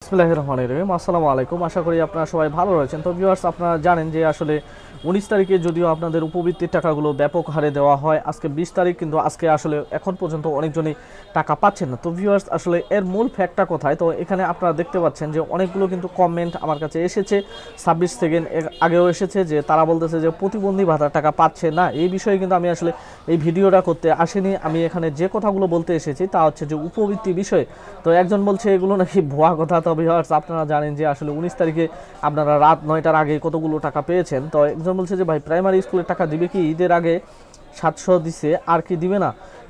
বিসমিল্লাহিররহমানিররহিম। আসসালামু আলাইকুম। আশা করি আপনারা সবাই ভালো রয়েছেন। তো ভিউয়ার্স, আপনারা জানেন যে আসলে 19 তারিখে যদিও আপনাদের উপবৃত্তির টাকাগুলো ব্যাপক হারে দেওয়া হয়, আজকে 20 তারিখ, কিন্তু আজকে আসলে এখন পর্যন্ত অনেকজনই টাকা পাচ্ছেন না। তো ভিউয়ার্স, আসলে এর মূল ফ্যাক্টটা কোথায়? তো এখানে আপনারা দেখতে পাচ্ছেন যে অনেকগুলো কিন্তু কমেন্ট আমার কাছে এসেছে, 26 সেকেন্ড আগেও এসেছে, যে তারা বলতেছে যে প্রতিবন্ধী ভাতার টাকা পাচ্ছে না। এই বিষয়ে কিন্তু আমি আসলে এই ভিডিওটা করতে আসিনি। আমি এখানে যে কথাগুলো বলতে এসেছি তা হচ্ছে যে উপবৃত্তি বিষয়ে। তো একজন বলছে এগুলো নাকি ভুয়া কথা। তো ভিউয়ার্স, আপনারা জানেন যে আসলে 19 তারিখে আপনারা রাত 9টার আগে কতগুলো টাকা পেয়েছেন। তো একজন বলছে যে ভাই, প্রাইমারি স্কুলের টাকা দিবে কি? ঈদের আগে 700 দিছে, আর কি দিবে না?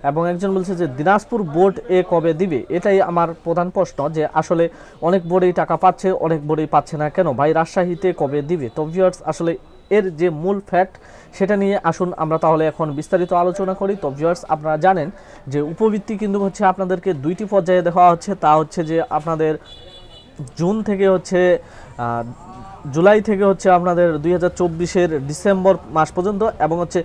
এবং একজন বলছে যে দিনাজপুর বোর্ড কবে দিবে? এটাই আমার প্রধান প্রশ্ন, যে আসলে অনেক বোর্ডেই টাকা পাচ্ছে, অনেক বোর্ডেই পাচ্ছে না কেন ভাই? রাজশাহীতে কবে দিবে? তো ভিউয়ার্স, আসলে এর যে মূল ফ্যাক্ট সেটা নিয়ে আসুন আমরা তাহলে এখন বিস্তারিত আলোচনা করি। তো ভিউয়ার্স, আপনারা জানেন যে উপবৃত্তি কিন্তু হচ্ছে আপনাদেরকে দুইটি পর্যায়ে দেওয়া হচ্ছে। তা হচ্ছে যে আপনাদের জুন থেকে হচ্ছে জুলাই থেকে হচ্ছে আপনাদের 2024-এর ডিসেম্বর মাস পর্যন্ত, এবং হচ্ছে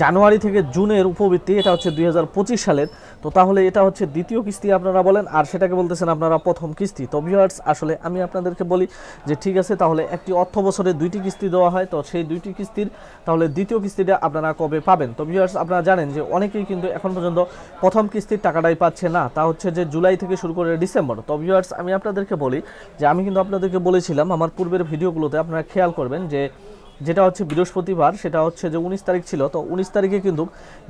জানুয়ারি থেকে জুনের উপবৃত্তি, এটা হচ্ছে 2025 সালের। তো তাহলে এটা হচ্ছে দ্বিতীয় কিস্তি আপনারা বলেন, আর সেটাকে বলতেছেন আপনারা প্রথম কিস্তি। তো ভিউয়ার্স, আসলে আমি আপনাদেরকে বলি যে ঠিক আছে, তাহলে একটি অর্থ বছরে দুইটি কিস্তি দেওয়া হয়, তো সেই দুইটি কিস্তির তাহলে দ্বিতীয় কিস্তিটা আপনারা কবে পাবেন? তো ভিউয়ার্স, আপনারা জানেন যে অনেকেই কিন্তু এখন পর্যন্ত প্রথম কিস্তির টাকাটাই পাচ্ছে না, তা হচ্ছে যে জুলাই থেকে শুরু করে ডিসেম্বর। তো ভিউয়ার্স, আমি আপনাদেরকে বলি যে আমি কিন্তু আপনাদেরকে বলেছিলাম আমার পূর্বের ভিডিওগুলোতে, আপনারা খেয়াল করবেন যে যেটা হচ্ছে বৃহস্পতিবার, সেটা হচ্ছে যে 19 তারিখ ছিল। তো 19 তারিখে কিন্তু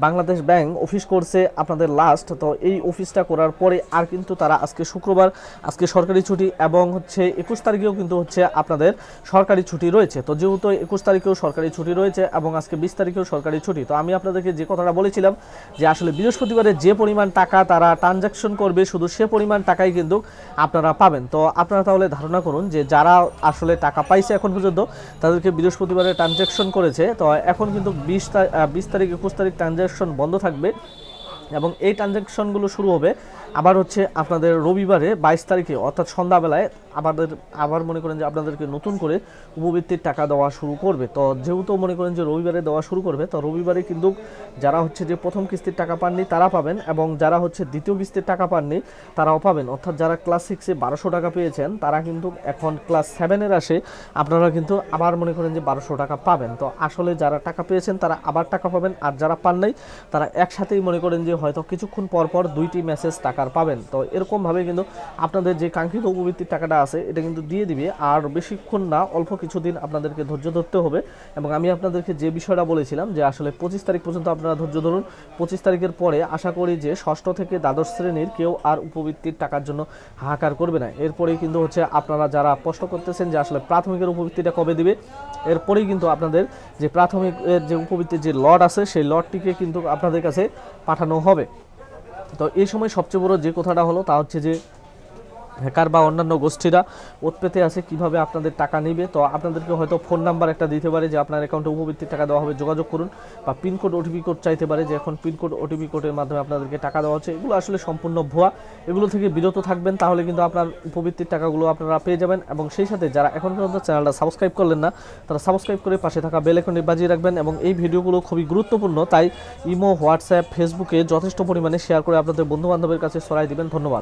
বাংলাদেশ ব্যাংক অফিস করছে আপনাদের লাস্ট। তো এই অফিসটা করার পরে আর কিন্তু তারা আজকে শুক্রবার, আজকে সরকারি ছুটি, এবং হচ্ছে 21 তারিখেও কিন্তু হচ্ছে আপনাদের সরকারি ছুটি রয়েছে। তো যেহেতু 21 তারিখেও সরকারি ছুটি রয়েছে এবং আজকে 20 তারিখেও সরকারি ছুটি, তো আমি আপনাদেরকে যে কথাটা বলেছিলাম যে আসলে বৃহস্পতিবারে যে পরিমাণ টাকা তারা ট্রানজাকশন করবে, শুধু সে পরিমাণ টাকাই কিন্তু আপনারা পাবেন। তো আপনারা তাহলে ধারণা করুন যে যারা আসলে টাকা পাইছে এখন পর্যন্ত, তাদেরকে বৃহস্পতিবারে ট্রানজাকশন করেছে, তো এখন কিন্তু 20 তারিখ 21 তারিখ ট্রানজাকশন বন্ধ থাকবে, এবং এই ট্রানজ্যাকশনগুলো শুরু হবে আবার হচ্ছে আপনাদের রবিবারে 22 তারিখে, অর্থাৎ সন্ধ্যাবেলায় আবার মনে করেন যে আপনাদেরকে নতুন করে উপবৃত্তির টাকা দেওয়া শুরু করবে। তো যেহেতু মনে করেন যে রবিবারে দেওয়া শুরু করবে, তো রবিবারে কিন্তু যারা হচ্ছে যে প্রথম কিস্তির টাকা পাননি তারা পাবেন, এবং যারা হচ্ছে দ্বিতীয় কিস্তির টাকা পাননি তারাও পাবেন। অর্থাৎ যারা ক্লাস 6-এ 1200 টাকা পেয়েছেন, তারা কিন্তু এখন ক্লাস 7-এর আসে আপনারা কিন্তু আবার মনে করেন যে 1200 টাকা পাবেন। তো আসলে যারা টাকা পেয়েছেন তারা আবার টাকা পাবেন, আর যারা পান নাই তারা একসাথেই মনে করেন যে হয়তো কিছুক্ষণ পর পর দুইটি মেসেজ টাকার পাবেন। তো এরকমভাবে কিন্তু আপনাদের যে কাঙ্ক্ষিত উপবৃত্তির টাকাটা আছে এটা কিন্তু দিয়ে দিবে, আর বেশিক্ষণ না, অল্প কিছুদিন আপনাদেরকে ধৈর্য ধরতে হবে। এবং আমি আপনাদেরকে যে বিষয়টা বলেছিলাম যে আসলে 25 তারিখ পর্যন্ত আপনারা ধৈর্য ধরুন। 25 তারিখের পরে আশা করি যে ষষ্ঠ থেকে দ্বাদশ শ্রেণীর কেউ আর উপবৃত্তির টাকার জন্য হাহাকার করবে না। এরপরেই কিন্তু হচ্ছে আপনারা যারা প্রশ্ন করতেছেন যে আসলে প্রাথমিকের উপবৃত্তিটা কবে দিবে, এরপরেই কিন্তু আপনাদের যে প্রাথমিকের যে উপবৃত্তির যে লট আছে সেই লটটিকে কিন্তু আপনাদের কাছে পাঠানো হবে। তো এই সময় সবচেয়ে বড় যে কথাটা হলো তা হচ্ছে যে হ্যাকার বা অন্যান্য গোষ্ঠীরা উৎপেতে আছে কিভাবে আপনাদের টাকা নেবে। তো আপনাদেরকে হয়তো ফোন নাম্বার একটা দিতে পারে যে আপনার অ্যাকাউন্টে উপবৃত্তির টাকা দেওয়া হবে, যোগাযোগ করুন, বা পিনকোড ওটিপি কোড চাইতে পারে যে এখন পিনকোড ওটিপি কোডের মাধ্যমে আপনাদেরকে টাকা দেওয়া হচ্ছে। এগুলো আসলে সম্পূর্ণ ভুয়া, এগুলো থেকে বিরত থাকবেন, তাহলে কিন্তু আপনার উপবৃত্তির টাকাগুলো আপনারা পেয়ে যাবেন। এবং সেই সাথে যারা এখন পর্যন্ত চ্যানেলটা সাবস্ক্রাইব করলেন না, তারা সাবস্ক্রাইব করে পাশে থাকা বেল আইকনটি বাজিয়ে রাখবেন। এবং এই ভিডিওগুলো খুবই গুরুত্বপূর্ণ, তাই ইমো, হোয়াটসঅ্যাপ, ফেসবুকে যথেষ্ট পরিমাণে শেয়ার করে আপনাদের বন্ধুবান্ধবের কাছে ছড়াই দিবেন। ধন্যবাদ।